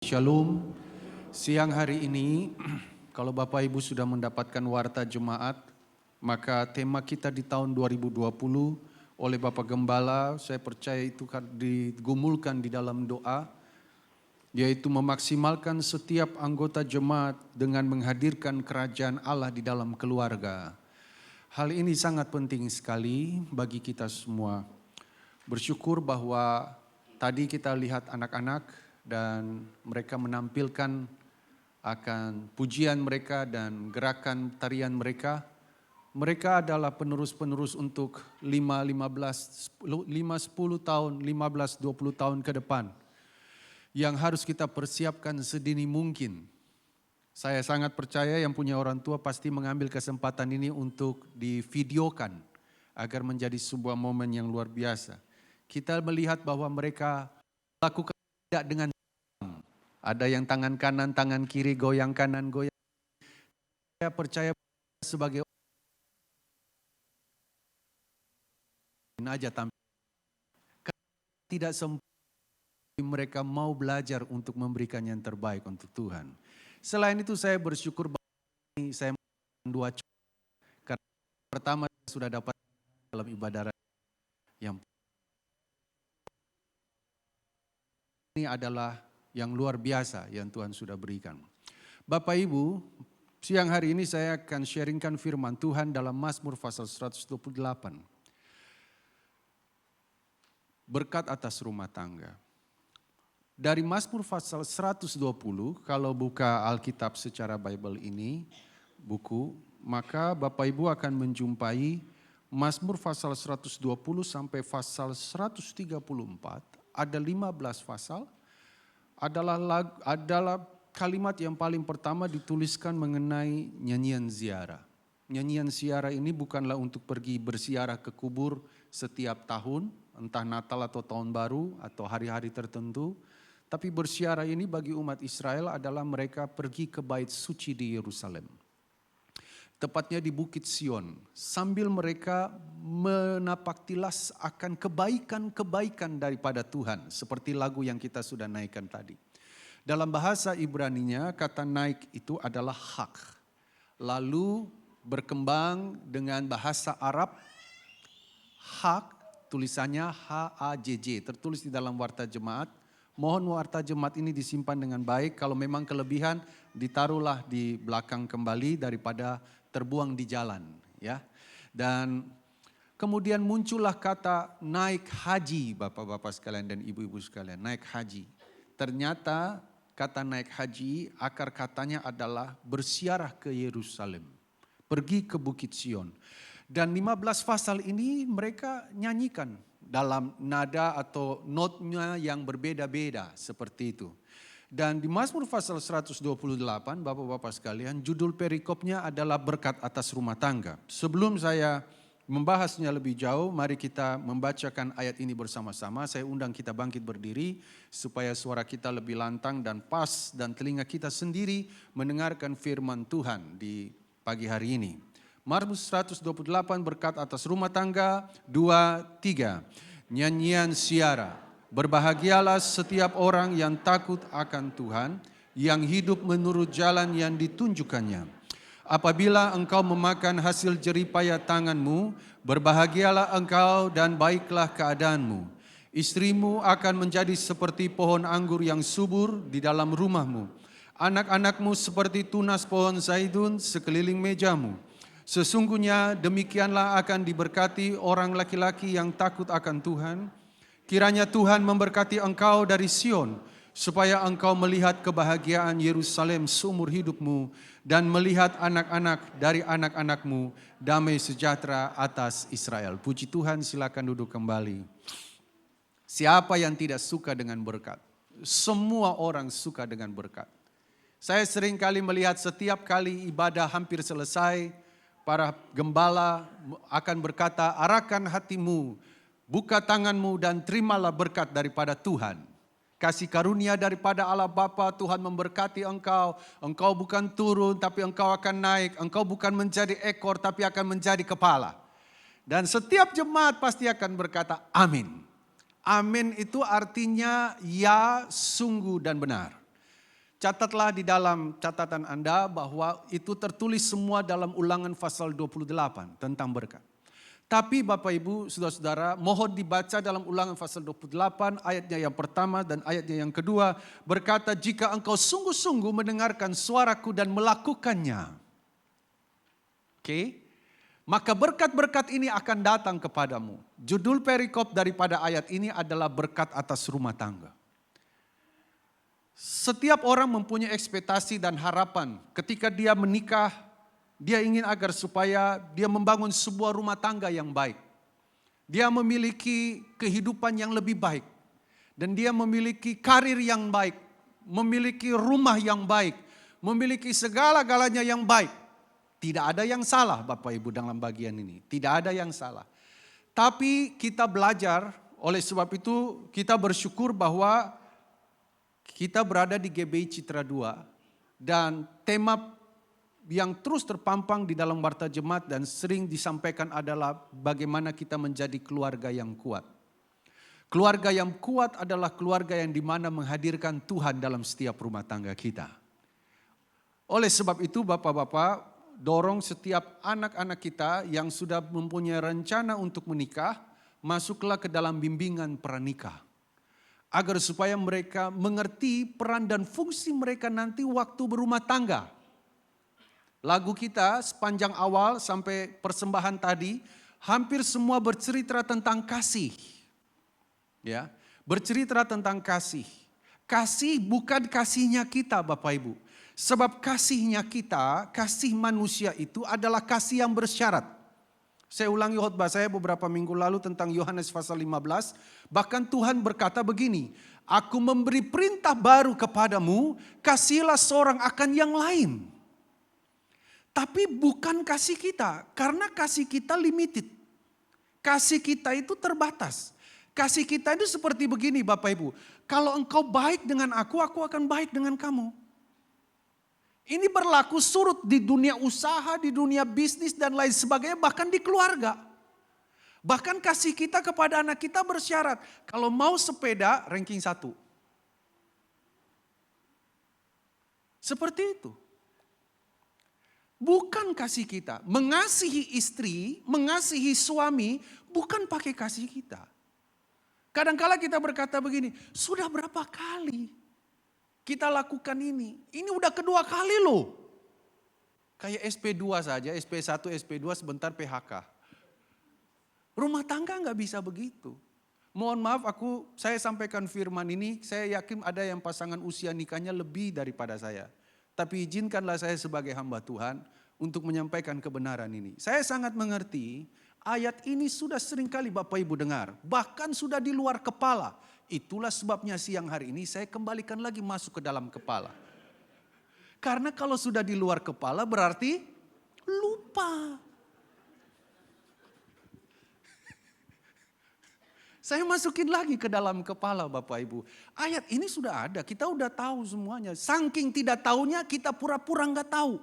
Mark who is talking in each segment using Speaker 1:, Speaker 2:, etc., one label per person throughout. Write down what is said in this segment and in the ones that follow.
Speaker 1: Shalom, siang hari ini kalau Bapak Ibu sudah mendapatkan warta jemaat, maka tema kita di tahun 2020 oleh Bapak Gembala, saya percaya itu digumulkan di dalam doa, yaitu memaksimalkan setiap anggota jemaat dengan menghadirkan kerajaan Allah di dalam keluarga. Hal ini sangat penting sekali bagi kita semua. Bersyukur bahwa tadi kita lihat anak-anak dan mereka menampilkan akan pujian mereka dan gerakan tarian mereka. Mereka adalah penerus-penerus untuk 5, 10 tahun, 15, 20 tahun ke depan. Yang harus kita persiapkan sedini mungkin. Saya sangat percaya yang punya orang tua pasti mengambil kesempatan ini untuk divideokan agar menjadi sebuah momen yang luar biasa. Kita melihat bahwa mereka lakukan tidak dengan ada yang tangan kanan, tangan kiri, goyang kanan, goyang. Saya percaya sebagai orang aja tampil. Tidak sempat mereka mau belajar untuk memberikan yang terbaik untuk Tuhan. Selain itu saya bersyukur bahwa saya dua karena pertama sudah dapat dalam ibadah yang ini adalah yang luar biasa yang Tuhan sudah berikan. Bapak Ibu, siang hari ini saya akan sharingkan firman Tuhan dalam Mazmur pasal 128. Berkat atas rumah tangga. Dari Mazmur pasal 120, kalau buka Alkitab secara Bible ini, buku, maka Bapak Ibu akan menjumpai Mazmur pasal 120 sampai pasal 134, ada 15 pasal. Adalah kalimat yang paling pertama dituliskan mengenai nyanyian ziarah. Nyanyian ziarah ini bukanlah untuk pergi berziarah ke kubur setiap tahun, entah Natal atau Tahun Baru atau hari-hari tertentu. Tapi berziarah ini bagi umat Israel adalah mereka pergi ke bait suci di Yerusalem. Tepatnya di Bukit Sion, sambil mereka menapak tilas akan kebaikan-kebaikan daripada Tuhan, seperti lagu yang kita sudah naikkan tadi. Dalam bahasa Ibraninya, kata naik itu adalah hak. Lalu berkembang dengan bahasa Arab, hak, tulisannya H-A-J-J, tertulis di dalam warta jemaat. Mohon warta jemaat ini disimpan dengan baik, kalau memang kelebihan ditaruhlah di belakang kembali daripada terbuang di jalan, ya. Dan kemudian muncullah kata naik haji, Bapak-bapak sekalian dan ibu-ibu sekalian, naik haji. Ternyata kata naik haji akar katanya adalah bersiarah ke Yerusalem, pergi ke Bukit Sion. Dan 15 pasal ini mereka nyanyikan dalam nada atau notnya yang berbeda-beda seperti itu. Dan di Mazmur pasal 128, Bapak-bapak sekalian, judul perikopnya adalah berkat atas rumah tangga. Sebelum saya membahasnya lebih jauh, mari kita membacakan ayat ini bersama-sama. Saya undang kita bangkit berdiri supaya suara kita lebih lantang dan pas dan telinga kita sendiri mendengarkan firman Tuhan di pagi hari ini. Mazmur 128 berkat atas rumah tangga, 2, 3. Nyanyian siara. Berbahagialah setiap orang yang takut akan Tuhan, yang hidup menurut jalan yang ditunjukkannya. Apabila engkau memakan hasil jeripaya tanganmu, berbahagialah engkau dan baiklah keadaanmu. Istrimu akan menjadi seperti pohon anggur yang subur di dalam rumahmu. Anak-anakmu seperti tunas pohon zaitun sekeliling mejamu. Sesungguhnya demikianlah akan diberkati orang laki-laki yang takut akan Tuhan. Kiranya Tuhan memberkati engkau dari Sion, supaya engkau melihat kebahagiaan Yerusalem seumur hidupmu, dan melihat anak-anak dari anak-anakmu, damai sejahtera atas Israel. Puji Tuhan, silakan duduk kembali. Siapa yang tidak suka dengan berkat? Semua orang suka dengan berkat. Saya sering kali melihat setiap kali ibadah hampir selesai, para gembala akan berkata, arahkan hatimu, buka tanganmu dan terimalah berkat daripada Tuhan. Kasih karunia daripada Allah Bapa, Tuhan memberkati engkau. Engkau bukan turun tapi engkau akan naik. Engkau bukan menjadi ekor tapi akan menjadi kepala. Dan setiap jemaat pasti akan berkata amin. Amin itu artinya ya, sungguh dan benar. Catatlah di dalam catatan Anda bahwa itu tertulis semua dalam Ulangan pasal 28 tentang berkat. Tapi Bapak Ibu, saudara-saudara, mohon dibaca dalam Ulangan pasal 28 ayatnya yang pertama dan ayatnya yang kedua. Berkata, jika engkau sungguh-sungguh mendengarkan suaraku dan melakukannya. Oke? Maka berkat-berkat ini akan datang kepadamu. Judul perikop daripada ayat ini adalah berkat atas rumah tangga. Setiap orang mempunyai ekspektasi dan harapan ketika dia menikah, dia ingin agar supaya dia membangun sebuah rumah tangga yang baik. Dia memiliki kehidupan yang lebih baik. Dan dia memiliki karir yang baik, memiliki rumah yang baik, memiliki segala-galanya yang baik. Tidak ada yang salah Bapak Ibu dalam bagian ini, tidak ada yang salah. Tapi kita belajar, oleh sebab itu kita bersyukur bahwa kita berada di GBI Citra 2 dan tema yang terus terpampang di dalam Warta Jemaat dan sering disampaikan adalah bagaimana kita menjadi keluarga yang kuat. Keluarga yang kuat adalah keluarga yang dimana menghadirkan Tuhan dalam setiap rumah tangga kita. Oleh sebab itu Bapak-bapak, dorong setiap anak-anak kita yang sudah mempunyai rencana untuk menikah, masuklah ke dalam bimbingan pranikah. Agar supaya mereka mengerti peran dan fungsi mereka nanti waktu berumah tangga. Lagu kita sepanjang awal sampai persembahan tadi, hampir semua bercerita tentang kasih. Ya, bercerita tentang kasih. Kasih bukan kasihnya kita Bapak Ibu. Sebab kasihnya kita, kasih manusia itu adalah kasih yang bersyarat. Saya ulangi khotbah saya beberapa minggu lalu tentang Yohanes pasal 15. Bahkan Tuhan berkata begini, aku memberi perintah baru kepadamu, kasihilah seorang akan yang lain. Tapi bukan kasih kita, karena kasih kita limited. Kasih kita itu terbatas. Kasih kita itu seperti begini Bapak Ibu, kalau engkau baik dengan aku akan baik dengan kamu. Ini berlaku surut di dunia usaha, di dunia bisnis dan lain sebagainya, bahkan di keluarga. Bahkan kasih kita kepada anak kita bersyarat. Kalau mau sepeda, ranking 1. Seperti itu. Bukan kasih kita. Mengasihi istri, mengasihi suami, bukan pakai kasih kita. Kadang-kala kita berkata begini, sudah berapa kali kita lakukan ini. Ini udah kedua kali loh. Kayak SP2 saja, SP1, SP2 sebentar PHK. Rumah tangga nggak bisa begitu. Mohon maaf saya sampaikan firman ini, saya yakin ada yang pasangan usia nikahnya lebih daripada saya. Tapi izinkanlah saya sebagai hamba Tuhan untuk menyampaikan kebenaran ini. Saya sangat mengerti ayat ini sudah seringkali Bapak Ibu dengar. Bahkan sudah di luar kepala. Itulah sebabnya siang hari ini saya kembalikan lagi masuk ke dalam kepala. Karena kalau sudah di luar kepala berarti lupa. Saya masukin lagi ke dalam kepala Bapak Ibu. Ayat ini sudah ada, kita udah tahu semuanya. Saking tidak tahunya kita pura-pura nggak tahu.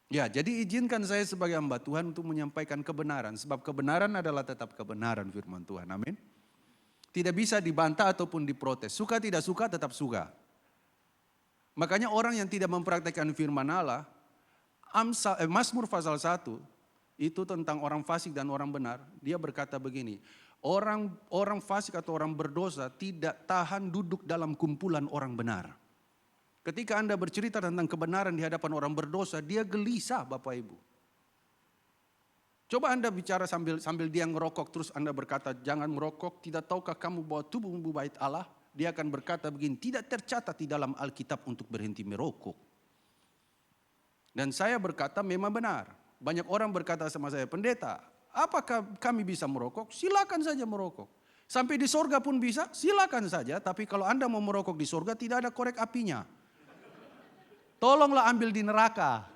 Speaker 1: Ya, jadi izinkan saya sebagai hamba Tuhan untuk menyampaikan kebenaran. Sebab kebenaran adalah tetap kebenaran firman Tuhan. Amin. Tidak bisa dibantah ataupun diprotes. Suka tidak suka tetap suka. Makanya orang yang tidak mempraktekkan firman Allah, Mazmur pasal 1, itu tentang orang fasik dan orang benar. Dia berkata begini, orang fasik atau orang berdosa tidak tahan duduk dalam kumpulan orang benar. Ketika Anda bercerita tentang kebenaran di hadapan orang berdosa, dia gelisah Bapak Ibu. Coba Anda bicara sambil dia ngerokok, terus Anda berkata, jangan merokok, tidak tahukah kamu bahwa tubuhmu bait Allah? Dia akan berkata begini, tidak tercatat di dalam Alkitab untuk berhenti merokok. Dan saya berkata memang benar. Banyak orang berkata sama saya, pendeta, apakah kami bisa merokok? Silakan saja merokok. Sampai di sorga pun bisa, silakan saja. Tapi kalau Anda mau merokok di sorga, tidak ada korek apinya. Tolonglah ambil di neraka.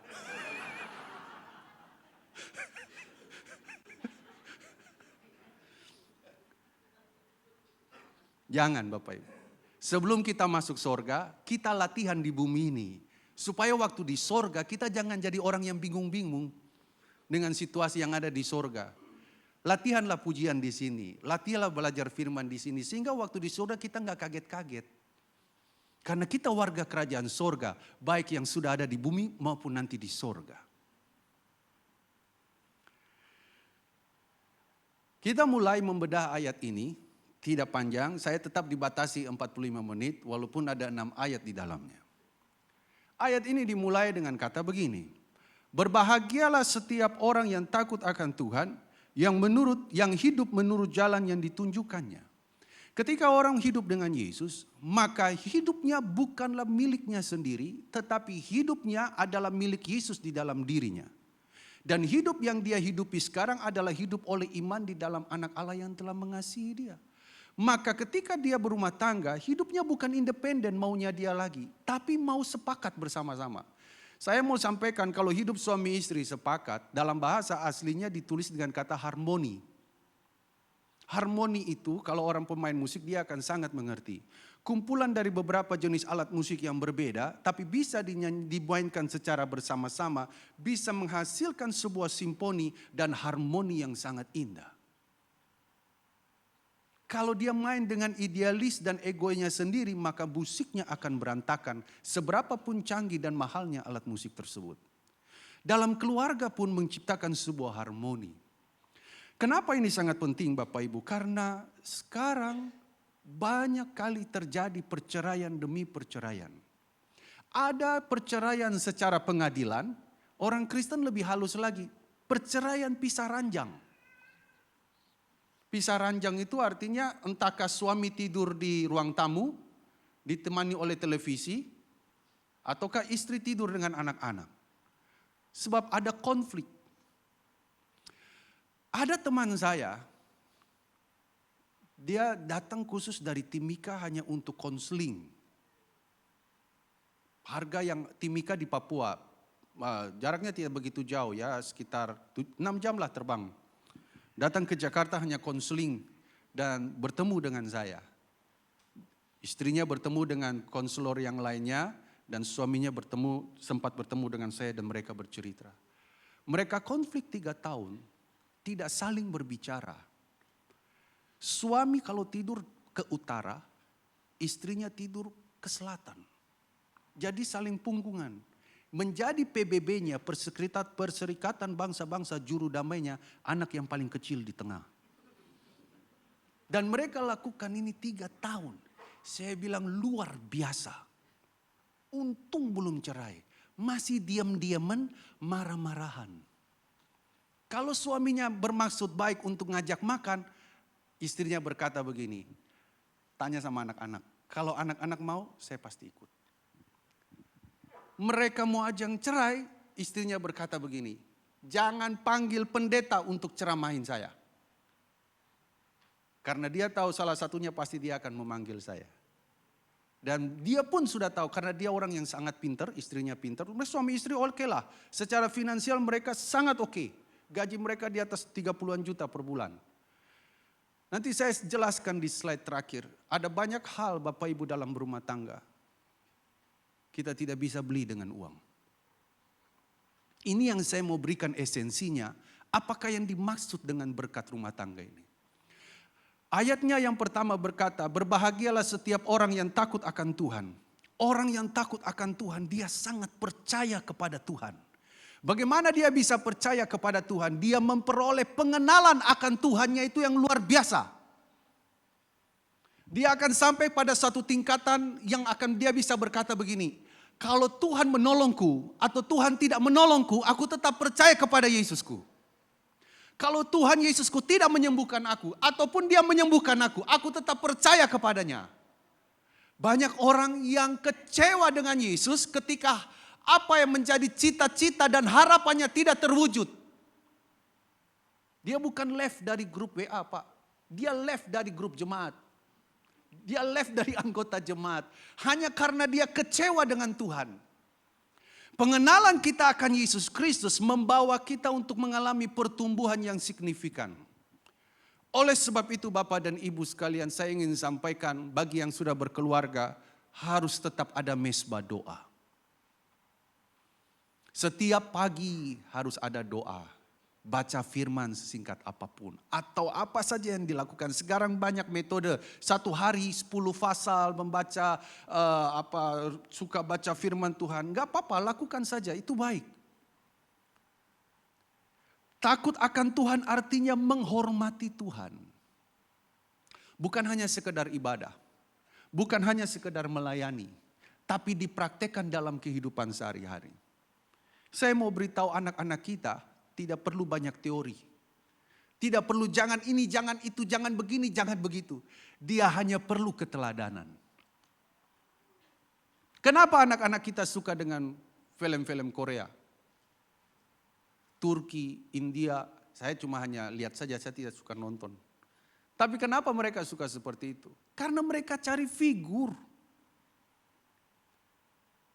Speaker 1: Jangan Bapak Ibu. Sebelum kita masuk sorga, kita latihan di bumi ini. Supaya waktu di sorga kita jangan jadi orang yang bingung-bingung dengan situasi yang ada di sorga. Latihanlah pujian di sini. Latihanlah belajar firman di sini. Sehingga waktu di sorga kita nggak kaget-kaget. Karena kita warga kerajaan sorga, baik yang sudah ada di bumi maupun nanti di sorga. Kita mulai membedah ayat ini, tidak panjang, saya tetap dibatasi 45 menit walaupun ada 6 ayat di dalamnya. Ayat ini dimulai dengan kata begini, berbahagialah setiap orang yang takut akan Tuhan, yang hidup menurut jalan yang ditunjukkannya. Ketika orang hidup dengan Yesus, maka hidupnya bukanlah miliknya sendiri, tetapi hidupnya adalah milik Yesus di dalam dirinya. Dan hidup yang dia hidupi sekarang adalah hidup oleh iman di dalam anak Allah yang telah mengasihi dia. Maka ketika dia berumah tangga, hidupnya bukan independen maunya dia lagi, tapi mau sepakat bersama-sama. Saya mau sampaikan kalau hidup suami istri sepakat, dalam bahasa aslinya ditulis dengan kata harmoni. Harmoni itu kalau orang pemain musik dia akan sangat mengerti. Kumpulan dari beberapa jenis alat musik yang berbeda, tapi bisa dimainkan secara bersama-sama, bisa menghasilkan sebuah simfoni dan harmoni yang sangat indah. Kalau dia main dengan idealis dan egonya sendiri, maka musiknya akan berantakan, seberapapun canggih dan mahalnya alat musik tersebut. Dalam keluarga pun menciptakan sebuah harmoni. Kenapa ini sangat penting Bapak Ibu? Karena sekarang banyak kali terjadi perceraian demi perceraian. Ada perceraian secara pengadilan, orang Kristen lebih halus lagi, perceraian pisah ranjang. Pisah ranjang itu artinya entahkah suami tidur di ruang tamu, ditemani oleh televisi, ataukah istri tidur dengan anak-anak. Sebab ada konflik. Ada teman saya, dia datang khusus dari Timika hanya untuk konseling. Harga yang Timika di Papua, jaraknya tidak begitu jauh ya, sekitar 6 jam lah terbang. Datang ke Jakarta hanya konseling dan bertemu dengan saya. Istrinya bertemu dengan konselor yang lainnya dan suaminya sempat bertemu dengan saya dan mereka bercerita. Mereka konflik 3 tahun. Tidak saling berbicara. Suami kalau tidur ke utara, istrinya tidur ke selatan. Jadi saling punggungan. Menjadi PBB-nya, Perserikatan Bangsa-Bangsa Juru Damainya, anak yang paling kecil di tengah. Dan mereka lakukan ini 3 tahun. Saya bilang luar biasa. Untung belum cerai. Masih diam-diaman, marah-marahan. Kalau suaminya bermaksud baik untuk ngajak makan, istrinya berkata begini, tanya sama anak-anak, kalau anak-anak mau, saya pasti ikut. Mereka mau ajang cerai, istrinya berkata begini, jangan panggil pendeta untuk ceramahin saya. Karena dia tahu salah satunya pasti dia akan memanggil saya. Dan dia pun sudah tahu karena dia orang yang sangat pintar, istrinya pintar. Suami istri oke lah, secara finansial mereka sangat oke. Gaji mereka di atas 30-an juta per bulan. Nanti saya jelaskan di slide terakhir. Ada banyak hal Bapak Ibu dalam berumah tangga. Kita tidak bisa beli dengan uang. Ini yang saya mau berikan esensinya. Apakah yang dimaksud dengan berkat rumah tangga ini? Ayatnya yang pertama berkata, berbahagialah setiap orang yang takut akan Tuhan. Orang yang takut akan Tuhan, dia sangat percaya kepada Tuhan. Bagaimana dia bisa percaya kepada Tuhan? Dia memperoleh pengenalan akan Tuhannya itu yang luar biasa. Dia akan sampai pada satu tingkatan yang akan dia bisa berkata begini, kalau Tuhan menolongku atau Tuhan tidak menolongku, aku tetap percaya kepada Yesusku. Kalau Tuhan Yesusku tidak menyembuhkan aku, ataupun dia menyembuhkan aku tetap percaya kepadanya. Banyak orang yang kecewa dengan Yesus ketika apa yang menjadi cita-cita dan harapannya tidak terwujud. Dia bukan left dari grup WA Pak. Dia left dari grup jemaat. Dia left dari anggota jemaat. Hanya karena dia kecewa dengan Tuhan. Pengenalan kita akan Yesus Kristus membawa kita untuk mengalami pertumbuhan yang signifikan. Oleh sebab itu Bapak dan Ibu sekalian, saya ingin sampaikan bagi yang sudah berkeluarga harus tetap ada mesbah doa. Setiap pagi harus ada doa. Baca firman sesingkat apapun. Atau apa saja yang dilakukan. Sekarang banyak metode. 1 hari 10 pasal membaca, suka baca firman Tuhan. Gak apa-apa, lakukan saja, itu baik. Takut akan Tuhan artinya menghormati Tuhan. Bukan hanya sekedar ibadah. Bukan hanya sekedar melayani. Tapi dipraktekkan dalam kehidupan sehari-hari. Saya mau beritahu anak-anak kita, tidak perlu banyak teori. Tidak perlu jangan ini, jangan itu, jangan begini, jangan begitu. Dia hanya perlu keteladanan. Kenapa anak-anak kita suka dengan film-film Korea? Turki, India, saya cuma hanya lihat saja, saya tidak suka nonton. Tapi kenapa mereka suka seperti itu? Karena mereka cari figur.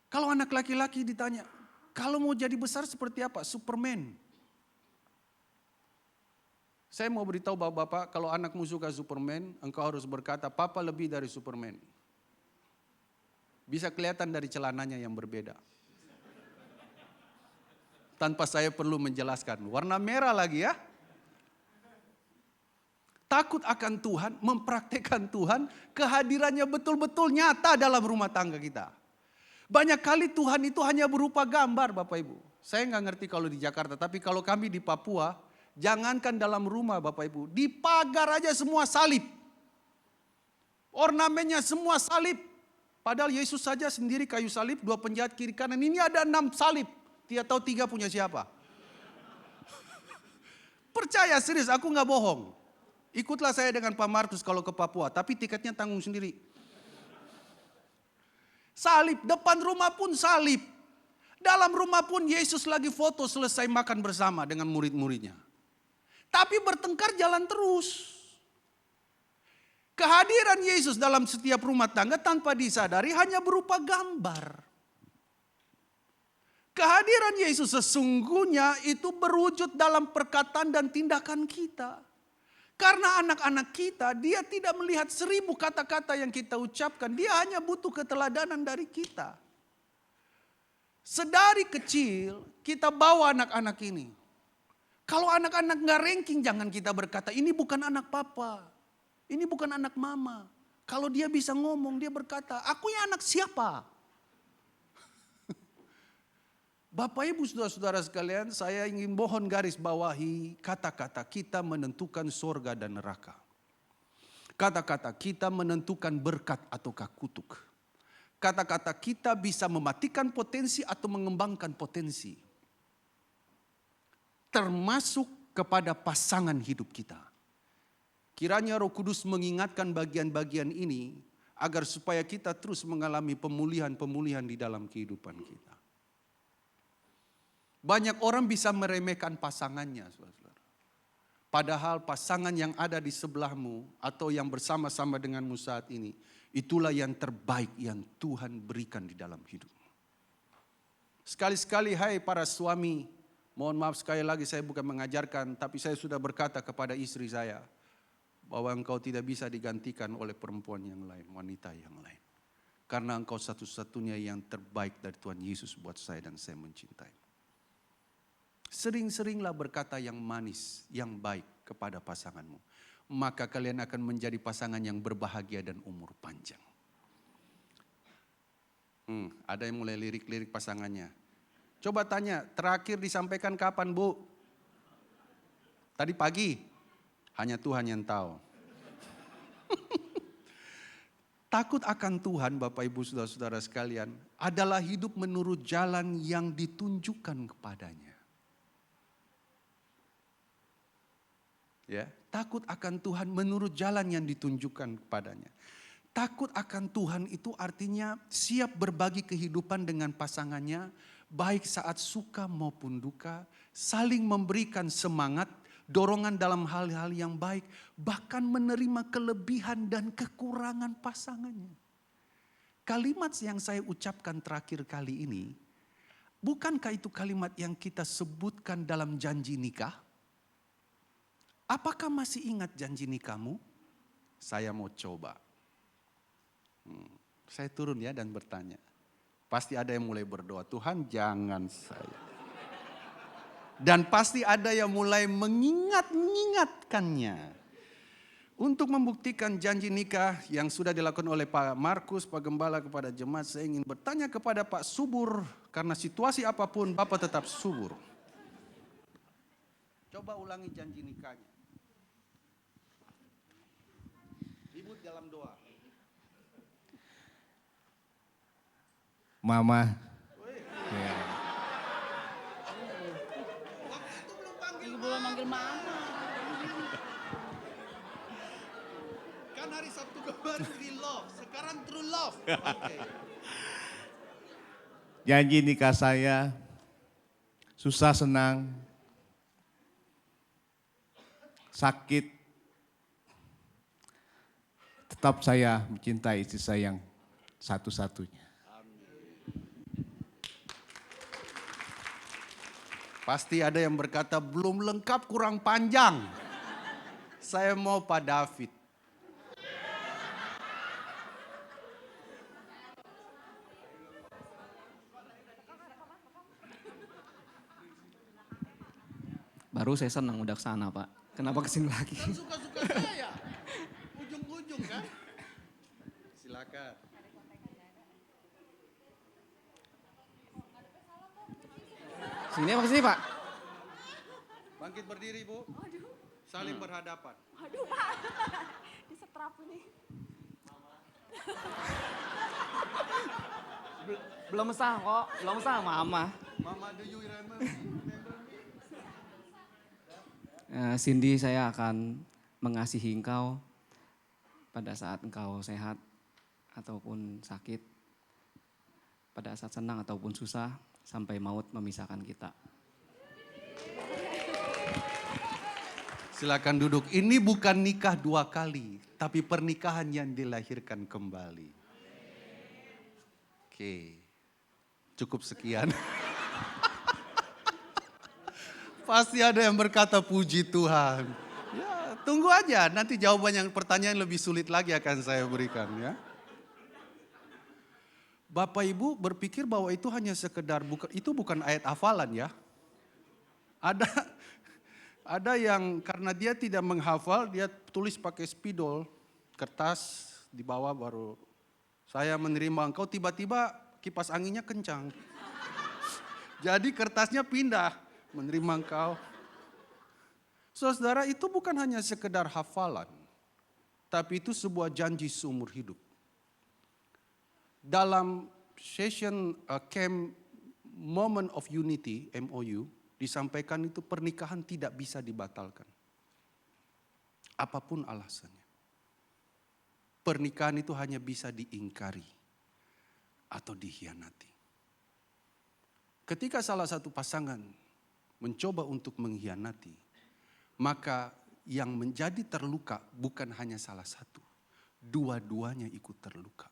Speaker 1: Kalau anak laki-laki ditanya, kalau mau jadi besar seperti apa? Superman. Saya mau beritahu bapak-bapak, kalau anakmu suka Superman, engkau harus berkata, Papa lebih dari Superman. Bisa kelihatan dari celananya yang berbeda. Tanpa saya perlu menjelaskan. Warna merah lagi ya. Takut akan Tuhan, mempraktekkan Tuhan, kehadirannya betul-betul nyata dalam rumah tangga kita. Banyak kali Tuhan itu hanya berupa gambar Bapak Ibu. Saya nggak ngerti kalau di Jakarta, tapi kalau kami di Papua, jangankan dalam rumah Bapak Ibu, di pagar aja semua salib. Ornamennya semua salib. Padahal Yesus saja sendiri kayu salib, 2 penjahat kiri kanan. Ini ada 6 salib. Tidak tahu 3 punya siapa. Percaya serius, aku nggak bohong. Ikutlah saya dengan Pak Markus kalau ke Papua, tapi tiketnya tanggung sendiri. Salib, depan rumah pun salib. Dalam rumah pun Yesus lagi foto selesai makan bersama dengan murid-muridnya. Tapi bertengkar jalan terus. Kehadiran Yesus dalam setiap rumah tangga tanpa disadari hanya berupa gambar. Kehadiran Yesus sesungguhnya itu berwujud dalam perkataan dan tindakan kita. Karena anak-anak kita, dia tidak melihat 1000 kata-kata yang kita ucapkan. Dia hanya butuh keteladanan dari kita. Sedari kecil kita bawa anak-anak ini. Kalau anak-anak gak ranking, jangan kita berkata, ini bukan anak papa. Ini bukan anak mama. Kalau dia bisa ngomong, dia berkata, aku ya anak siapa? Bapak Ibu saudara-saudara sekalian, saya ingin mohon garis bawahi kata-kata kita menentukan surga dan neraka. Kata-kata kita menentukan berkat ataukah kutuk. Kata-kata kita bisa mematikan potensi atau mengembangkan potensi. Termasuk kepada pasangan hidup kita. Kiranya Roh Kudus mengingatkan bagian-bagian ini agar supaya kita terus mengalami pemulihan-pemulihan di dalam kehidupan kita. Banyak orang bisa meremehkan pasangannya, saudara. Padahal pasangan yang ada di sebelahmu atau yang bersama-sama denganmu saat ini, itulah yang terbaik yang Tuhan berikan di dalam hidupmu. Sekali-sekali hai para suami, mohon maaf sekali lagi saya bukan mengajarkan, tapi saya sudah berkata kepada istri saya bahwa engkau tidak bisa digantikan oleh perempuan yang lain, wanita yang lain. Karena engkau satu-satunya yang terbaik dari Tuhan Yesus buat saya dan saya mencintai. Sering-seringlah berkata yang manis, yang baik kepada pasanganmu. Maka kalian akan menjadi pasangan yang berbahagia dan umur panjang. Ada yang mulai lirik-lirik pasangannya. Coba tanya, terakhir disampaikan kapan Bu? Tadi pagi? Hanya Tuhan yang tahu. Takut akan Tuhan Bapak Ibu saudara-saudara sekalian adalah hidup menurut jalan yang ditunjukkan kepadanya. Ya, takut akan Tuhan menurut jalan yang ditunjukkan kepadanya. Takut akan Tuhan itu artinya siap berbagi kehidupan dengan pasangannya, baik saat suka maupun duka, saling memberikan semangat, dorongan dalam hal-hal yang baik, bahkan menerima kelebihan dan kekurangan pasangannya. Kalimat yang saya ucapkan terakhir kali ini, bukankah itu kalimat yang kita sebutkan dalam janji nikah? Apakah masih ingat janji nikahmu? Saya mau coba. Saya turun ya dan bertanya. Pasti ada yang mulai berdoa, Tuhan jangan saya. Dan pasti ada yang mulai mengingatkannya. Untuk membuktikan janji nikah yang sudah dilakukan oleh Pak Markus, Pak Gembala kepada jemaat, saya ingin bertanya kepada Pak Subur, karena situasi apapun Bapak tetap subur. Coba ulangi janji nikahnya. Ibu dalam doa.
Speaker 2: Mama. Ya.
Speaker 3: Belum manggil mama.
Speaker 1: Kan hari Sabtu kemarin we love, sekarang true love. Okay.
Speaker 2: Janji nikah saya, susah senang, sakit, tetap saya mencintai istri saya yang satu-satunya.
Speaker 1: Pasti ada yang berkata belum lengkap, kurang panjang. Saya mau Pak David.
Speaker 3: Baru saya senang udah kesana Pak. Kenapa kesini lagi?
Speaker 1: Kan suka-suka saya. Ujung-ujung kan. Silakan.
Speaker 3: Sini apa kesini Pak?
Speaker 1: Bangkit berdiri Bu. Saling berhadapan.
Speaker 4: Aduh Pak, disetrap ini.
Speaker 3: Belum sah kok, belum sah Mama.
Speaker 1: Mama, do you remember me?
Speaker 3: Cindy, saya akan mengasihi engkau pada saat engkau sehat ataupun sakit, pada saat senang ataupun susah, sampai maut memisahkan kita.
Speaker 1: Silakan duduk. Ini bukan nikah 2 kali, tapi pernikahan yang dilahirkan kembali. Oke, cukup sekian. Pasti ada yang berkata puji Tuhan. Ya, tunggu aja, nanti jawaban yang pertanyaan lebih sulit lagi akan saya berikan ya. Bapak Ibu berpikir bahwa itu hanya sekedar, itu bukan ayat hafalan ya. Ada yang karena dia tidak menghafal, dia tulis pakai spidol, kertas di bawah baru. Saya menerima engkau, tiba-tiba kipas anginnya kencang. Jadi kertasnya pindah. Menerima engkau. Saudara, itu bukan hanya sekedar hafalan, tapi itu sebuah janji seumur hidup. Dalam session camp Moment of Unity, MOU, disampaikan itu pernikahan tidak bisa dibatalkan. Apapun alasannya. Pernikahan itu hanya bisa diingkari atau dikhianati. Ketika salah satu pasangan mencoba untuk mengkhianati, maka yang menjadi terluka bukan hanya salah satu, dua-duanya ikut terluka.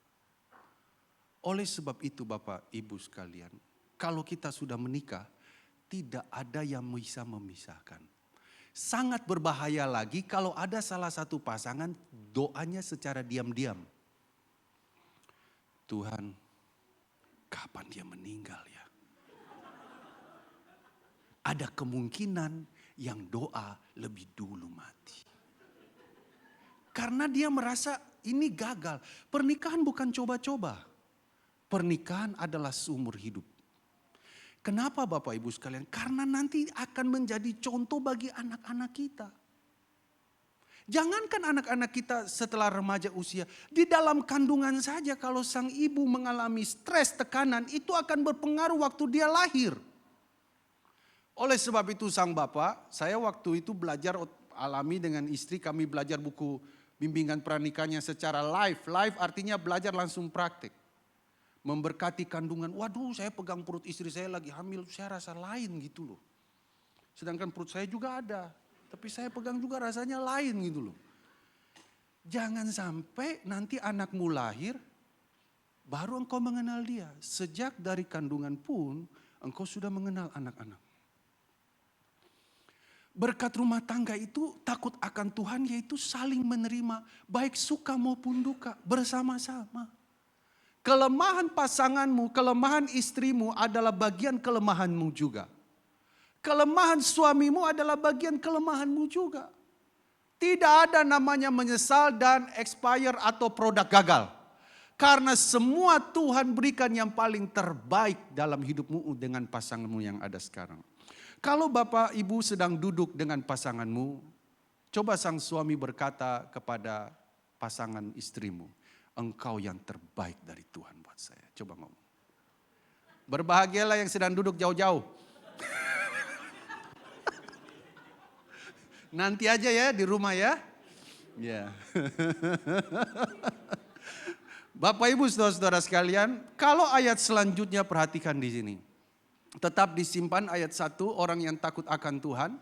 Speaker 1: Oleh sebab itu Bapak Ibu sekalian, kalau kita sudah menikah, tidak ada yang bisa memisahkan. Sangat berbahaya lagi kalau ada salah satu pasangan doanya secara diam-diam. Tuhan, kapan dia meninggal ya? Ada kemungkinan yang doa lebih dulu mati. Karena dia merasa ini gagal. Pernikahan bukan coba-coba. Pernikahan adalah seumur hidup. Kenapa Bapak Ibu sekalian? Karena nanti akan menjadi contoh bagi anak-anak kita. Jangankan anak-anak kita setelah remaja usia. Di dalam kandungan saja kalau sang ibu mengalami stres, tekanan, itu akan berpengaruh waktu dia lahir. Oleh sebab itu sang bapak, saya waktu itu belajar alami dengan istri, kami belajar buku bimbingan pernikahannya secara live. Live artinya belajar langsung praktik. Memberkati kandungan, waduh saya pegang perut istri saya lagi hamil, saya rasa lain gitu loh. Sedangkan perut saya juga ada, tapi saya pegang juga rasanya lain gitu loh. Jangan sampai nanti anakmu lahir, baru engkau mengenal dia. Sejak dari kandungan pun, engkau sudah mengenal anak-anak. Berkat rumah tangga itu takut akan Tuhan, yaitu saling menerima baik suka maupun duka bersama-sama. Kelemahan pasanganmu, kelemahan istrimu adalah bagian kelemahanmu juga. Kelemahan suamimu adalah bagian kelemahanmu juga. Tidak ada namanya menyesal dan expire atau produk gagal. Karena semua Tuhan berikan yang paling terbaik dalam hidupmu dengan pasanganmu yang ada sekarang. Kalau Bapak Ibu sedang duduk dengan pasanganmu, coba sang suami berkata kepada pasangan istrimu, engkau yang terbaik dari Tuhan buat saya. Coba ngomong. Berbahagialah yang sedang duduk jauh-jauh. Nanti aja ya di rumah ya. Ya. Bapak Ibu saudara-saudara sekalian, kalau ayat selanjutnya perhatikan di sini. Tetap disimpan ayat 1, orang yang takut akan Tuhan.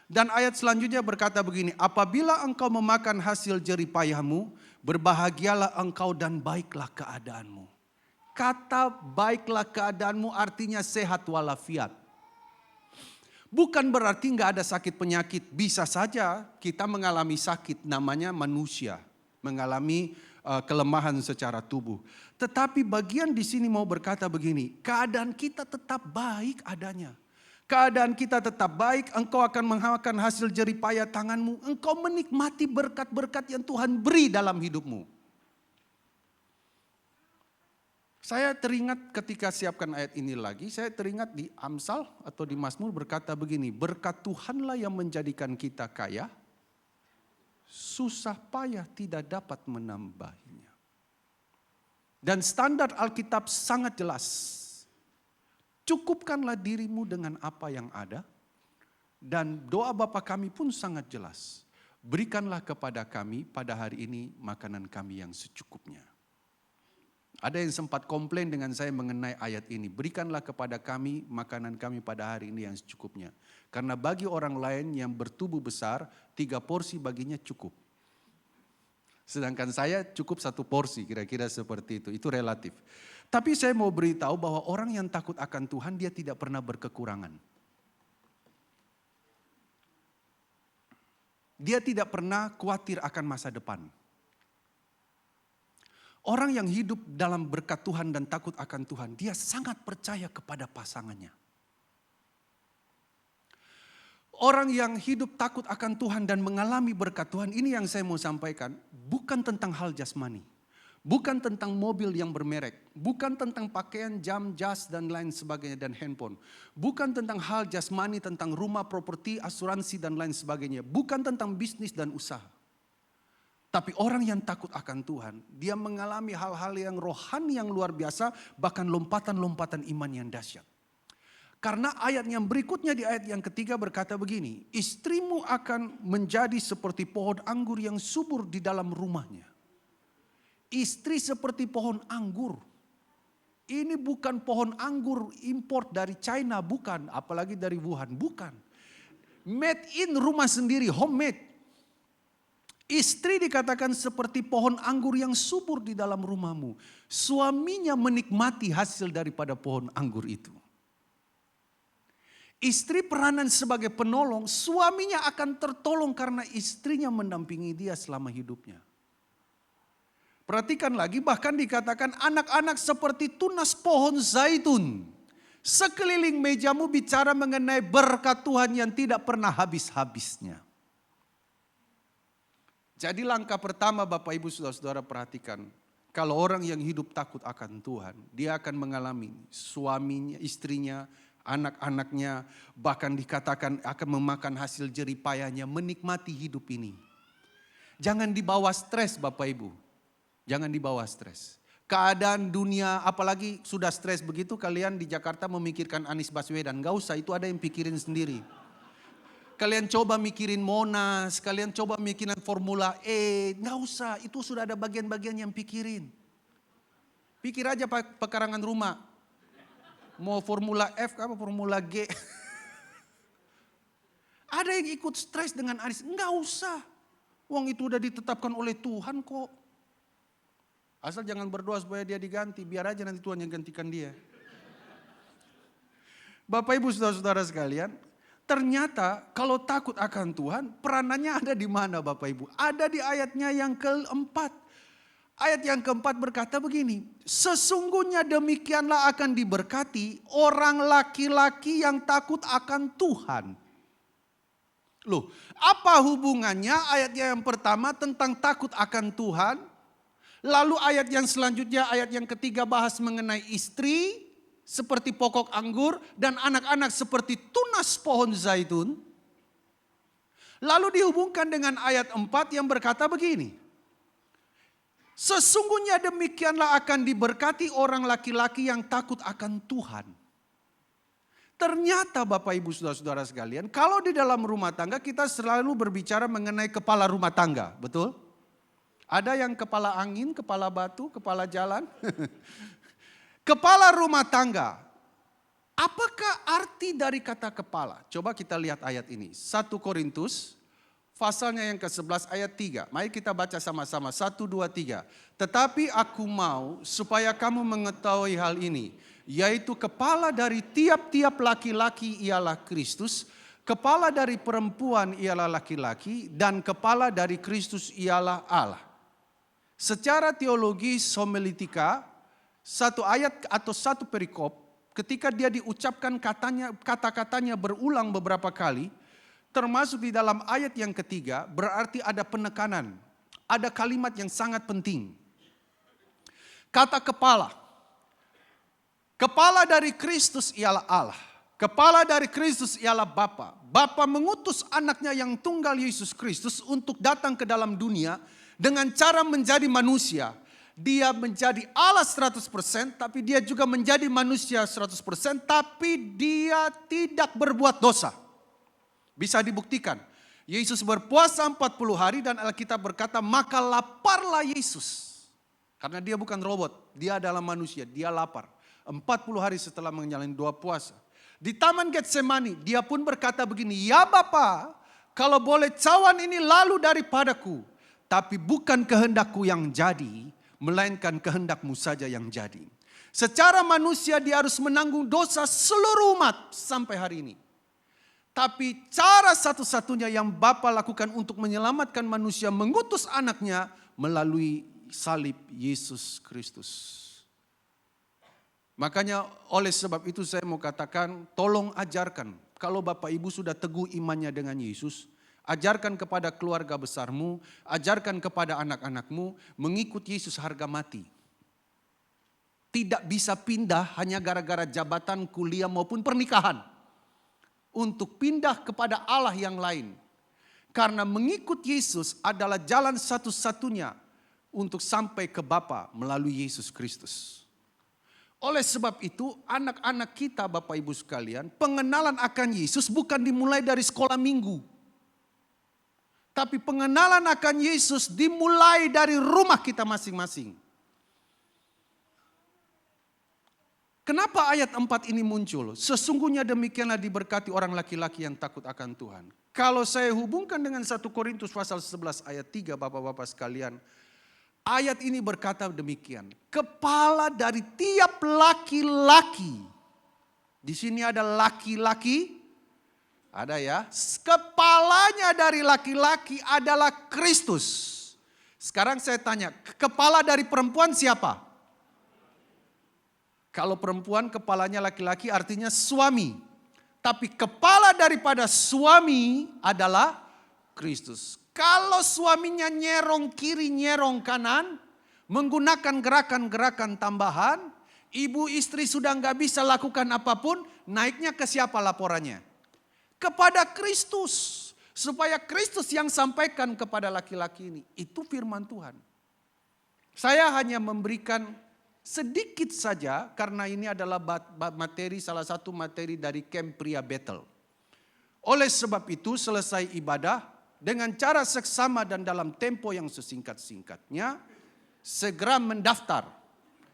Speaker 1: Dan ayat selanjutnya berkata begini, apabila engkau memakan hasil jerih payahmu, berbahagialah engkau dan baiklah keadaanmu. Kata baiklah keadaanmu artinya sehat walafiat. Bukan berarti nggak ada sakit penyakit. Bisa saja kita mengalami sakit, namanya manusia. Mengalami kelemahan secara tubuh. Tetapi bagian di sini mau berkata begini, keadaan kita tetap baik adanya. Keadaan kita tetap baik, engkau akan memakan hasil jerih payah tanganmu. Engkau menikmati berkat-berkat yang Tuhan beri dalam hidupmu. Saya teringat ketika siapkan ayat ini lagi, saya teringat di Amsal atau di Mazmur berkata begini, berkat Tuhanlah yang menjadikan kita kaya, susah payah tidak dapat menambahinya. Dan standar Alkitab sangat jelas, cukupkanlah dirimu dengan apa yang ada, dan doa Bapa kami pun sangat jelas, berikanlah kepada kami pada hari ini makanan kami yang secukupnya. Ada yang sempat komplain dengan saya mengenai ayat ini. Berikanlah kepada kami makanan kami pada hari ini yang secukupnya. Karena bagi orang lain yang bertubuh besar, 3 porsi baginya cukup. Sedangkan saya cukup 1 porsi, kira-kira seperti itu. Itu relatif. Tapi saya mau beritahu bahwa orang yang takut akan Tuhan, dia tidak pernah berkekurangan. Dia tidak pernah khawatir akan masa depan. Orang yang hidup dalam berkat Tuhan dan takut akan Tuhan, dia sangat percaya kepada pasangannya. Orang yang hidup takut akan Tuhan dan mengalami berkat Tuhan, ini yang saya mau sampaikan, bukan tentang hal jasmani. Bukan tentang mobil yang bermerek, bukan tentang pakaian, jam, jas, dan lain sebagainya, dan handphone. Bukan tentang hal jasmani, tentang rumah, properti, asuransi, dan lain sebagainya. Bukan tentang bisnis dan usaha. Tapi orang yang takut akan Tuhan, dia mengalami hal-hal yang rohani yang luar biasa, bahkan lompatan-lompatan iman yang dahsyat. Karena ayat yang berikutnya di ayat yang ketiga berkata begini, istrimu akan menjadi seperti pohon anggur yang subur di dalam rumahnya. Istri seperti pohon anggur. Ini bukan pohon anggur import dari China, bukan. Apalagi dari Wuhan, bukan. Made in rumah sendiri, homemade. Istri dikatakan seperti pohon anggur yang subur di dalam rumahmu. Suaminya menikmati hasil daripada pohon anggur itu. Istri peranan sebagai penolong, suaminya akan tertolong karena istrinya mendampingi dia selama hidupnya. Perhatikan lagi, bahkan dikatakan anak-anak seperti tunas pohon zaitun. Sekeliling mejamu bicara mengenai berkat Tuhan yang tidak pernah habis-habisnya. Jadi langkah pertama Bapak Ibu Saudara-saudara perhatikan. Kalau orang yang hidup takut akan Tuhan, dia akan mengalami suaminya, istrinya, anak-anaknya, bahkan dikatakan akan memakan hasil jerih payahnya, menikmati hidup ini. Jangan dibawa stres Bapak Ibu. Jangan dibawa stres. Keadaan dunia apalagi sudah stres begitu kalian di Jakarta memikirkan Anies Baswedan. Gak usah, itu ada yang pikirin sendiri. Kalian coba mikirin Monas, kalian coba mikirin Formula E. Gak usah, itu sudah ada bagian-bagian yang pikirin. Pikir aja pekarangan rumah. Mau Formula F apa Formula G. Ada yang ikut stres dengan Anies. Gak usah. Uang itu udah ditetapkan oleh Tuhan kok. Asal jangan berdoa supaya dia diganti. Biar aja nanti Tuhan yang gantikan dia. Bapak Ibu Saudara-saudara sekalian. Ternyata kalau takut akan Tuhan, peranannya ada di mana Bapak Ibu? Ada di ayatnya yang keempat. Ayat yang keempat berkata begini, sesungguhnya demikianlah akan diberkati orang laki-laki yang takut akan Tuhan. Loh, apa hubungannya ayat yang pertama tentang takut akan Tuhan? Lalu ayat yang selanjutnya, ayat yang ketiga bahas mengenai istri seperti pokok anggur dan anak-anak seperti tunas pohon zaitun. Lalu dihubungkan dengan ayat 4 yang berkata begini. Sesungguhnya demikianlah akan diberkati orang laki-laki yang takut akan Tuhan. Ternyata Bapak Ibu Saudara-saudara sekalian, kalau di dalam rumah tangga kita selalu berbicara mengenai kepala rumah tangga, betul? Ada yang kepala angin, kepala batu, kepala jalan. Kepala rumah tangga. Apakah arti dari kata kepala? Coba kita lihat ayat ini. 1 Korintus pasalnya yang ke-11 ayat 3. Mari kita baca sama-sama. 1, 2, 3. Tetapi aku mau supaya kamu mengetahui hal ini. Yaitu kepala dari tiap-tiap laki-laki ialah Kristus. Kepala dari perempuan ialah laki-laki. Dan kepala dari Kristus ialah Allah. Secara teologi homiletika, satu ayat atau satu perikop, ketika dia diucapkan kata-katanya berulang beberapa kali, termasuk di dalam ayat yang ketiga, berarti ada penekanan. Ada kalimat yang sangat penting. Kata kepala. Kepala dari Kristus ialah Allah. Kepala dari Kristus ialah Bapa. Bapa mengutus anaknya yang tunggal Yesus Kristus untuk datang ke dalam dunia dengan cara menjadi manusia. Dia menjadi Allah 100%, tapi dia juga menjadi manusia 100%, tapi dia tidak berbuat dosa. Bisa dibuktikan. Yesus berpuasa 40 hari dan Alkitab berkata, maka laparlah Yesus. Karena dia bukan robot, dia adalah manusia, dia lapar. 40 hari setelah menjalani 2 puasa. Di Taman Getsemani, dia pun berkata begini, ya Bapa, kalau boleh cawan ini lalu daripadaku. Tapi bukan kehendakku yang jadi, melainkan kehendakmu saja yang jadi. Secara manusia dia harus menanggung dosa seluruh umat sampai hari ini. Tapi cara satu-satunya yang Bapa lakukan untuk menyelamatkan manusia, mengutus anaknya melalui salib Yesus Kristus. Makanya oleh sebab itu saya mau katakan, tolong ajarkan. Kalau Bapak Ibu sudah teguh imannya dengan Yesus, ajarkan kepada keluarga besarmu, ajarkan kepada anak-anakmu, mengikut Yesus harga mati. Tidak bisa pindah hanya gara-gara jabatan, kuliah maupun pernikahan. Untuk pindah kepada Allah yang lain. Karena mengikut Yesus adalah jalan satu-satunya untuk sampai ke Bapa melalui Yesus Kristus. Oleh sebab itu anak-anak kita Bapak Ibu sekalian, pengenalan akan Yesus bukan dimulai dari sekolah minggu. Tapi pengenalan akan Yesus dimulai dari rumah kita masing-masing. Kenapa ayat 4 ini muncul? Sesungguhnya demikianlah diberkati orang laki-laki yang takut akan Tuhan. Kalau saya hubungkan dengan 1 Korintus pasal 11 ayat 3 Bapak-bapak sekalian. Ayat ini berkata demikian. Kepala dari tiap laki-laki. Di sini ada laki-laki. Ada ya. Kepalanya dari laki-laki adalah Kristus. Sekarang saya tanya, kepala dari perempuan siapa? Kalau perempuan kepalanya laki-laki artinya suami. Tapi kepala daripada suami adalah Kristus. Kalau suaminya nyerong kiri, nyerong kanan, menggunakan gerakan-gerakan tambahan, ibu istri sudah nggak bisa lakukan apapun, naiknya ke siapa laporannya? Kepada Kristus. Supaya Kristus yang sampaikan kepada laki-laki ini. Itu firman Tuhan. Saya hanya memberikan sedikit saja karena ini adalah materi, salah satu materi dari Camp Pria Battle. Oleh sebab itu selesai ibadah dengan cara seksama dan dalam tempo yang sesingkat-singkatnya segera mendaftar.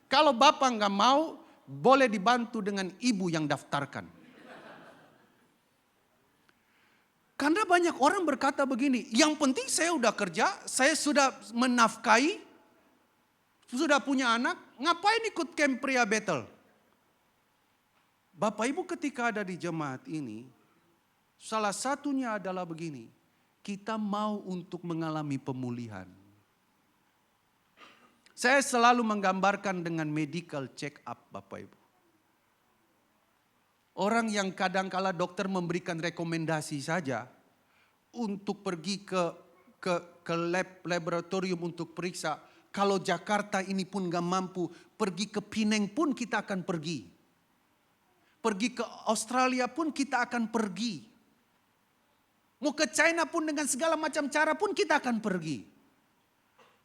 Speaker 1: Kalau Bapak nggak mau boleh dibantu dengan ibu yang daftarkan. Karena banyak orang berkata begini, yang penting saya udah kerja, saya sudah menafkahi, sudah punya anak, ngapain ikut Camp Pria Battle? Bapak Ibu ketika ada di jemaat ini, salah satunya adalah begini, kita mau untuk mengalami pemulihan. Saya selalu menggambarkan dengan medical check up Bapak Ibu. Orang yang kadangkala dokter memberikan rekomendasi saja untuk pergi ke laboratorium untuk periksa. Kalau Jakarta ini pun gak mampu, pergi ke Pineng pun kita akan pergi. Pergi ke Australia pun kita akan pergi. Mau ke China pun dengan segala macam cara pun kita akan pergi.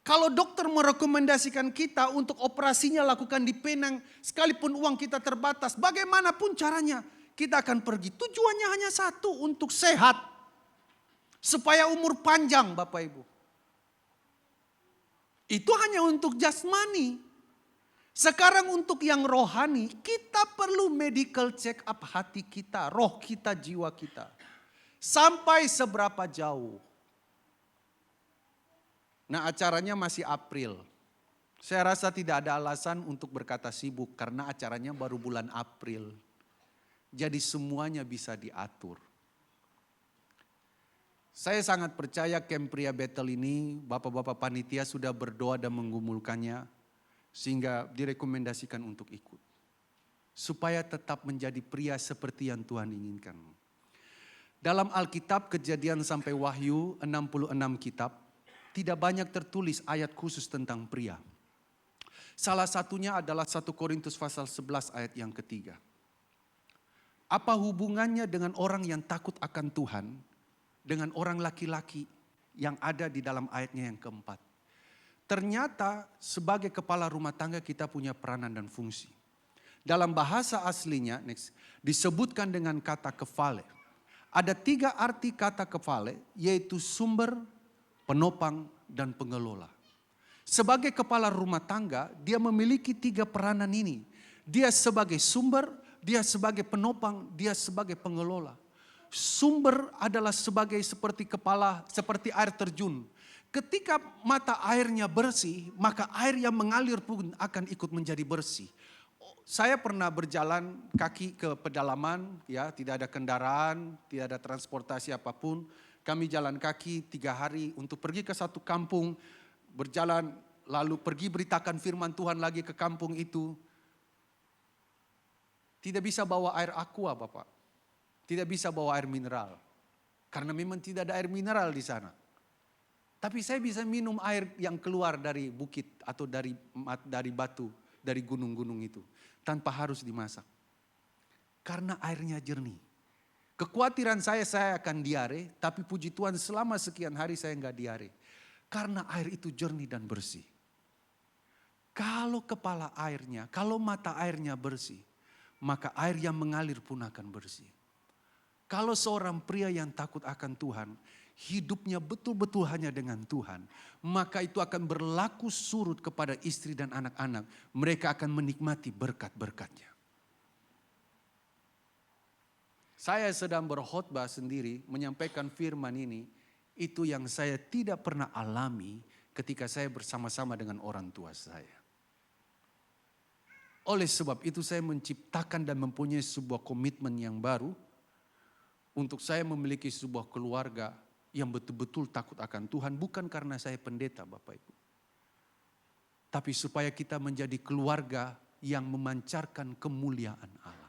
Speaker 1: Kalau dokter merekomendasikan kita untuk operasinya lakukan di Penang, sekalipun uang kita terbatas, bagaimanapun caranya kita akan pergi. Tujuannya hanya satu, untuk sehat. Supaya umur panjang Bapak Ibu. Itu hanya untuk jasmani. Sekarang untuk yang rohani, kita perlu medical check up hati kita, roh kita, jiwa kita. Sampai seberapa jauh. Nah, acaranya masih April. Saya rasa tidak ada alasan untuk berkata sibuk karena acaranya baru bulan April. Jadi semuanya bisa diatur. Saya sangat percaya camp pria Bethel ini, bapak-bapak panitia sudah berdoa dan menggumulkannya sehingga direkomendasikan untuk ikut. Supaya tetap menjadi pria seperti yang Tuhan inginkan. Dalam Alkitab Kejadian sampai Wahyu 66 kitab, tidak banyak tertulis ayat khusus tentang pria. Salah satunya adalah 1 Korintus pasal 11 ayat yang ketiga. Apa hubungannya dengan orang yang takut akan Tuhan dengan orang laki-laki yang ada di dalam ayatnya yang keempat? Ternyata sebagai kepala rumah tangga kita punya peranan dan fungsi. Dalam bahasa aslinya disebutkan dengan kata kefale. Ada 3 arti kata kefale, yaitu sumber, penopang, dan pengelola. Sebagai kepala rumah tangga, dia memiliki 3 peranan ini. Dia sebagai sumber, dia sebagai penopang, dia sebagai pengelola. Sumber adalah seperti kepala, seperti air terjun. Ketika mata airnya bersih, maka air yang mengalir pun akan ikut menjadi bersih. Saya pernah berjalan kaki ke pedalaman, ya, tidak ada kendaraan, tidak ada transportasi apapun. Kami jalan kaki 3 hari untuk pergi ke satu kampung, berjalan lalu pergi beritakan firman Tuhan lagi ke kampung itu. Tidak bisa bawa air aqua Bapak, tidak bisa bawa air mineral. Karena memang tidak ada air mineral di sana. Tapi saya bisa minum air yang keluar dari bukit atau dari batu, dari gunung-gunung itu. Tanpa harus dimasak. Karena airnya jernih. Kekhawatiran saya akan diare, tapi puji Tuhan selama sekian hari saya enggak diare. Karena air itu jernih dan bersih. Kalau kepala airnya, kalau mata airnya bersih, maka air yang mengalir pun akan bersih. Kalau seorang pria yang takut akan Tuhan, hidupnya betul-betul hanya dengan Tuhan, maka itu akan berlaku surut kepada istri dan anak-anak. Mereka akan menikmati berkat-berkatnya. Saya sedang berkhotbah sendiri, menyampaikan firman ini, itu yang saya tidak pernah alami ketika saya bersama-sama dengan orang tua saya. Oleh sebab itu saya menciptakan dan mempunyai sebuah komitmen yang baru, untuk saya memiliki sebuah keluarga yang betul-betul takut akan Tuhan, bukan karena saya pendeta Bapak Ibu. Tapi supaya kita menjadi keluarga yang memancarkan kemuliaan Allah.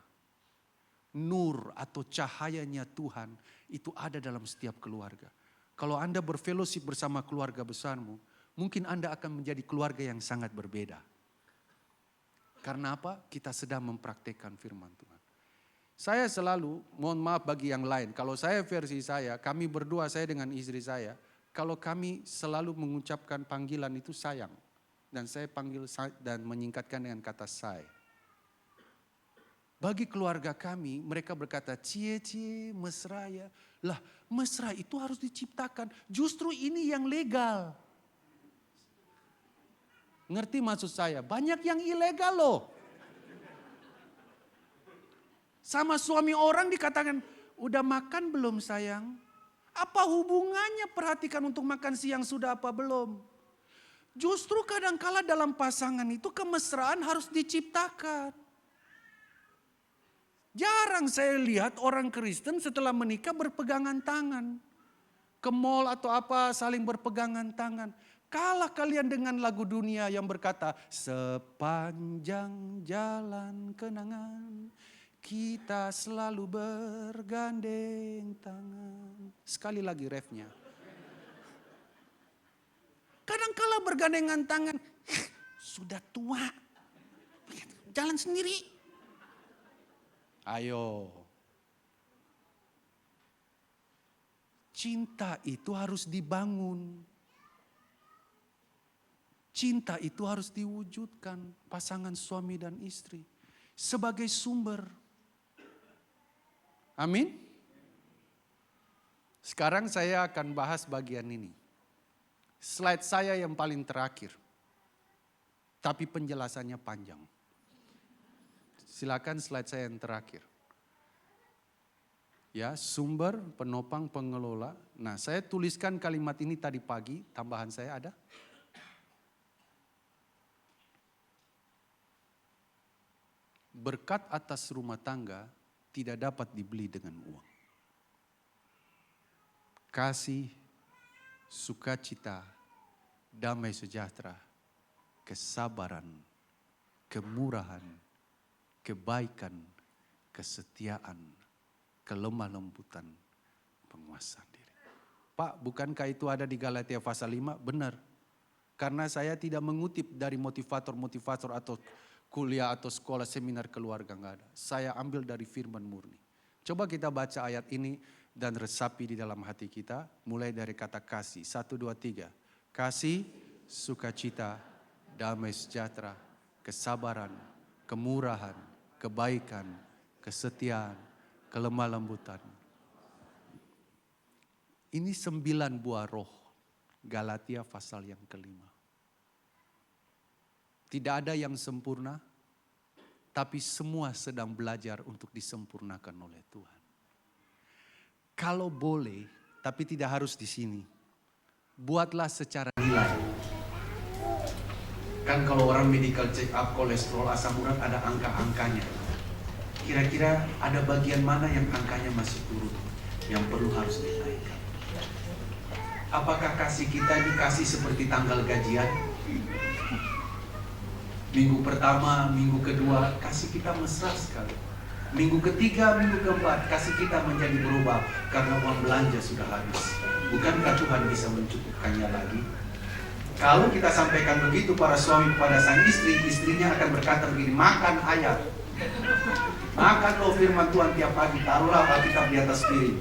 Speaker 1: Nur atau cahayanya Tuhan itu ada dalam setiap keluarga. Kalau Anda berfellowship bersama keluarga besarmu, mungkin Anda akan menjadi keluarga yang sangat berbeda. Karena apa? Kita sedang mempraktekkan firman Tuhan. Saya selalu, mohon maaf bagi yang lain, kalau saya versi saya, kami berdua, saya dengan istri saya, kalau kami selalu mengucapkan panggilan itu sayang. Dan saya panggil dan menyingkatkan dengan kata say. Bagi keluarga kami, mereka berkata, cie, mesra ya. Lah, mesra itu harus diciptakan. Justru ini yang legal. Ngerti maksud saya? Banyak yang ilegal loh. Sama suami orang dikatakan, udah makan belum sayang? Apa hubungannya perhatikan untuk makan siang sudah apa belum? Justru kadangkala dalam pasangan itu kemesraan harus diciptakan. Jarang saya lihat orang Kristen setelah menikah berpegangan tangan. Ke mall atau apa saling berpegangan tangan. kalah kalian dengan lagu dunia yang berkata, sepanjang jalan kenangan, kita selalu bergandeng tangan. Sekali lagi refnya. Kadang-kala bergandengan tangan, sudah tua, jalan sendiri. Ayo. Cinta itu harus dibangun. Cinta itu harus diwujudkan pasangan suami dan istri sebagai sumber. Amin. Sekarang saya akan bahas bagian ini. Slide saya yang paling terakhir. Tapi penjelasannya panjang. Silakan slide saya yang terakhir. Ya, sumber, penopang, pengelola. Nah, saya tuliskan kalimat ini tadi pagi, tambahan saya ada. Berkat atas rumah tangga tidak dapat dibeli dengan uang. Kasih, sukacita, damai sejahtera, kesabaran, kemurahan, kebaikan, kesetiaan, kelemah lembutan, penguasaan diri. Pak, bukankah itu ada di Galatia pasal 5? Benar. Karena saya tidak mengutip dari motivator-motivator atau kuliah atau sekolah seminar keluarga, enggak ada. Saya ambil dari firman murni. Coba kita baca ayat ini dan resapi di dalam hati kita. Mulai dari kata kasih. 1, 2, 3. Kasih, sukacita, damai sejahtera, kesabaran, kemurahan, kebaikan, kesetiaan, kelemah lembutan. Ini 9 buah roh. Galatia pasal yang kelima. Tidak ada yang sempurna, tapi semua sedang belajar untuk disempurnakan oleh Tuhan. Kalau boleh, tapi tidak harus di sini. Buatlah secara nilai. Kan kalau orang medical check up, kolesterol, asam urat ada angka-angkanya. Kira-kira ada bagian mana yang angkanya masih turun, yang perlu harus dinaikkan. Apakah kasih kita dikasih seperti tanggal gajian? Minggu pertama, minggu kedua, kasih kita mesra sekali. Minggu ketiga, minggu keempat, kasih kita menjadi berubah karena uang belanja sudah habis. Bukankah Tuhan bisa mencukupkannya lagi? Kalau kita sampaikan begitu para suami kepada sang istri, istrinya akan berkata begini, makan ayat. Makan lo firman Tuhan tiap pagi, taruhlah Alkitab di atas piring.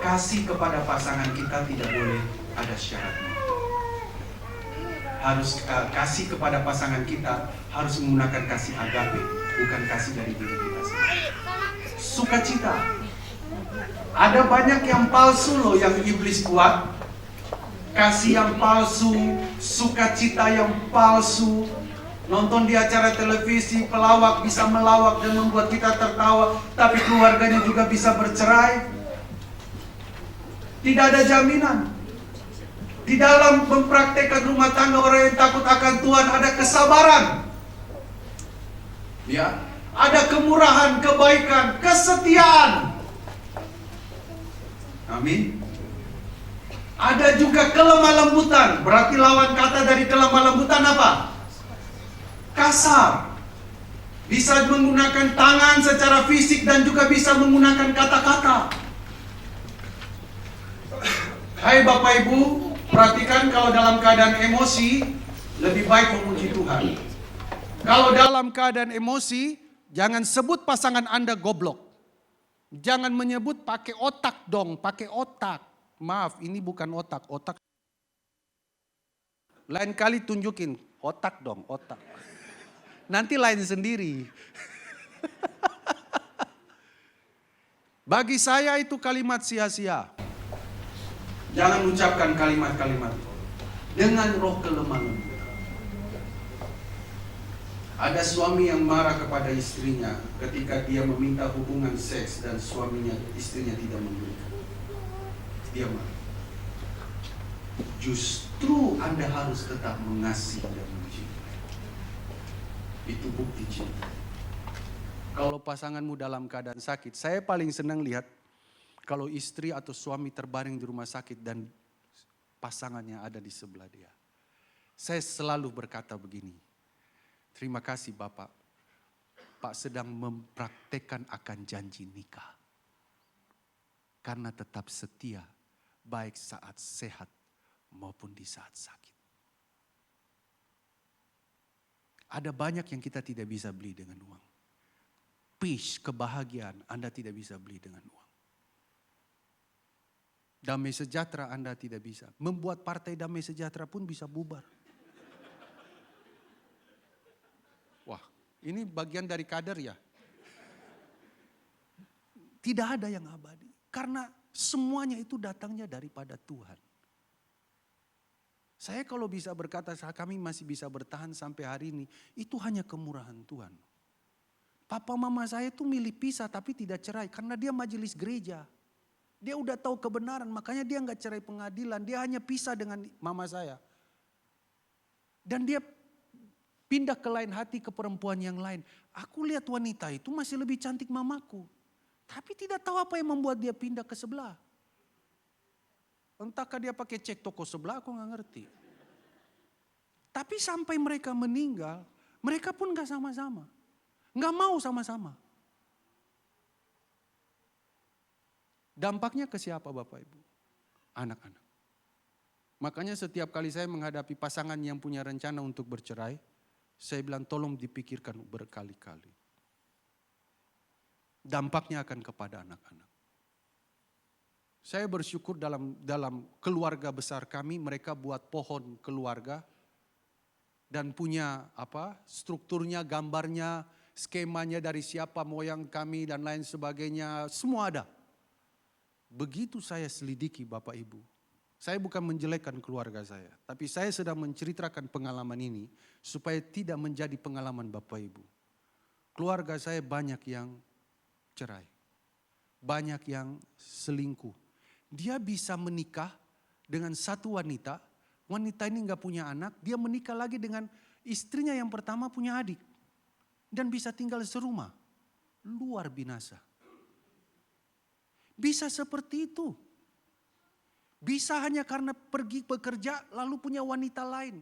Speaker 1: Kasih kepada pasangan kita tidak boleh ada syaratnya. Harus kasih kepada pasangan kita harus menggunakan kasih agape, bukan kasih dari diri kita sendiri. Sukacita. Ada banyak yang palsu loh yang iblis buat. Kasih yang palsu, sukacita yang palsu. Nonton di acara televisi, pelawak bisa melawak dan membuat kita tertawa, tapi keluarganya juga bisa bercerai. Tidak ada jaminan. Di dalam mempraktekkan rumah tangga orang yang takut akan Tuhan ada kesabaran. Ya, ada kemurahan, kebaikan, kesetiaan. Amin. Ada juga kelemah lembutan. Berarti lawan kata dari kelemah lembutan apa? Kasar. Bisa menggunakan tangan secara fisik dan juga bisa menggunakan kata-kata. Hai Bapak Ibu, perhatikan kalau dalam keadaan emosi, lebih baik memuji Tuhan. Kalau dalam keadaan emosi, jangan sebut pasangan Anda goblok. Jangan menyebut pakai otak dong, pakai otak. Maaf, ini bukan otak, otak. Lain kali tunjukin, otak dong, otak. Nanti lain sendiri. Bagi saya itu kalimat sia-sia. Jangan ucapkan kalimat-kalimat dengan roh kelemah lembut. Ada suami yang marah kepada istrinya ketika dia meminta hubungan seks dan istrinya tidak memberikan. Dia marah. Justru Anda harus tetap mengasihi dan mencintai. Itu bukti cinta. Kalau pasanganmu dalam keadaan sakit, saya paling senang lihat kalau istri atau suami terbaring di rumah sakit dan pasangannya ada di sebelah dia. Saya selalu berkata begini, terima kasih Bapak, Pak sedang mempraktekkan akan janji nikah. Karena tetap setia, baik saat sehat maupun di saat sakit. Ada banyak yang kita tidak bisa beli dengan uang. Peace, kebahagiaan Anda tidak bisa beli dengan uang. Damai sejahtera Anda tidak bisa. Membuat partai damai sejahtera pun bisa bubar. Wah, ini bagian dari kader ya. Tidak ada yang abadi. Karena semuanya itu datangnya daripada Tuhan. Saya kalau bisa berkata kami masih bisa bertahan sampai hari ini, itu hanya kemurahan Tuhan. Papa mama saya itu milih pisah tapi tidak cerai karena dia majelis gereja. Dia udah tahu kebenaran makanya dia nggak cerai pengadilan, dia hanya pisah dengan mama saya. Dan dia pindah ke lain hati ke perempuan yang lain. Aku lihat wanita itu masih lebih cantik mamaku. Tapi tidak tahu apa yang membuat dia pindah ke sebelah. Entahkah dia pakai cek toko sebelah, aku gak ngerti. Tapi sampai mereka meninggal, mereka pun gak sama-sama. Gak mau sama-sama. Dampaknya ke siapa Bapak Ibu? Anak-anak. Makanya setiap kali saya menghadapi pasangan yang punya rencana untuk bercerai, saya bilang tolong dipikirkan berkali-kali. Dampaknya akan kepada anak-anak. Saya bersyukur dalam keluarga besar kami, mereka buat pohon keluarga dan punya strukturnya, gambarnya, skemanya dari siapa moyang kami dan lain sebagainya, semua ada. Begitu saya selidiki Bapak Ibu, saya bukan menjelekkan keluarga saya, tapi saya sedang menceritakan pengalaman ini supaya tidak menjadi pengalaman Bapak Ibu. Keluarga saya banyak yang cerai. Banyak yang selingkuh. Dia bisa menikah dengan satu wanita. Wanita ini gak punya anak. Dia menikah lagi dengan istrinya yang pertama punya adik. Dan bisa tinggal serumah. Luar binasa. Bisa seperti itu. Bisa hanya karena pergi bekerja lalu punya wanita lain.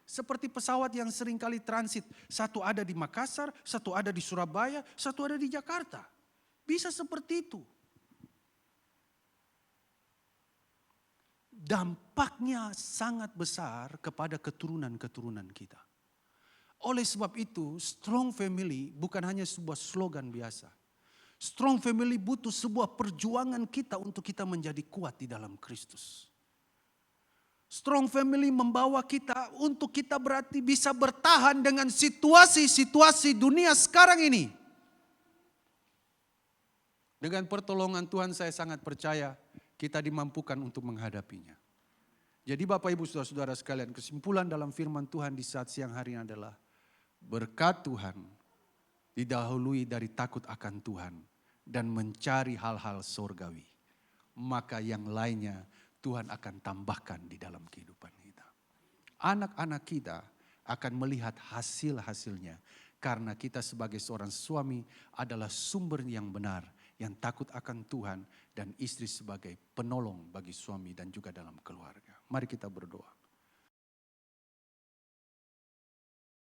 Speaker 1: Seperti pesawat yang seringkali transit. Satu ada di Makassar, satu ada di Surabaya, satu ada di Jakarta. Bisa seperti itu. Dampaknya sangat besar kepada keturunan-keturunan kita. Oleh sebab itu, strong family bukan hanya sebuah slogan biasa. Strong family butuh sebuah perjuangan kita untuk kita menjadi kuat di dalam Kristus. Strong family membawa kita untuk kita berarti bisa bertahan dengan situasi-situasi dunia sekarang ini. Dengan pertolongan Tuhan saya sangat percaya kita dimampukan untuk menghadapinya. Jadi Bapak Ibu Saudara-saudara sekalian, kesimpulan dalam firman Tuhan di saat siang hari ini adalah berkat Tuhan didahului dari takut akan Tuhan dan mencari hal-hal surgawi. Maka yang lainnya Tuhan akan tambahkan di dalam kehidupan kita. Anak-anak kita akan melihat hasil-hasilnya karena kita sebagai seorang suami adalah sumber yang benar, yang takut akan Tuhan dan istri sebagai penolong bagi suami dan juga dalam keluarga. Mari kita berdoa.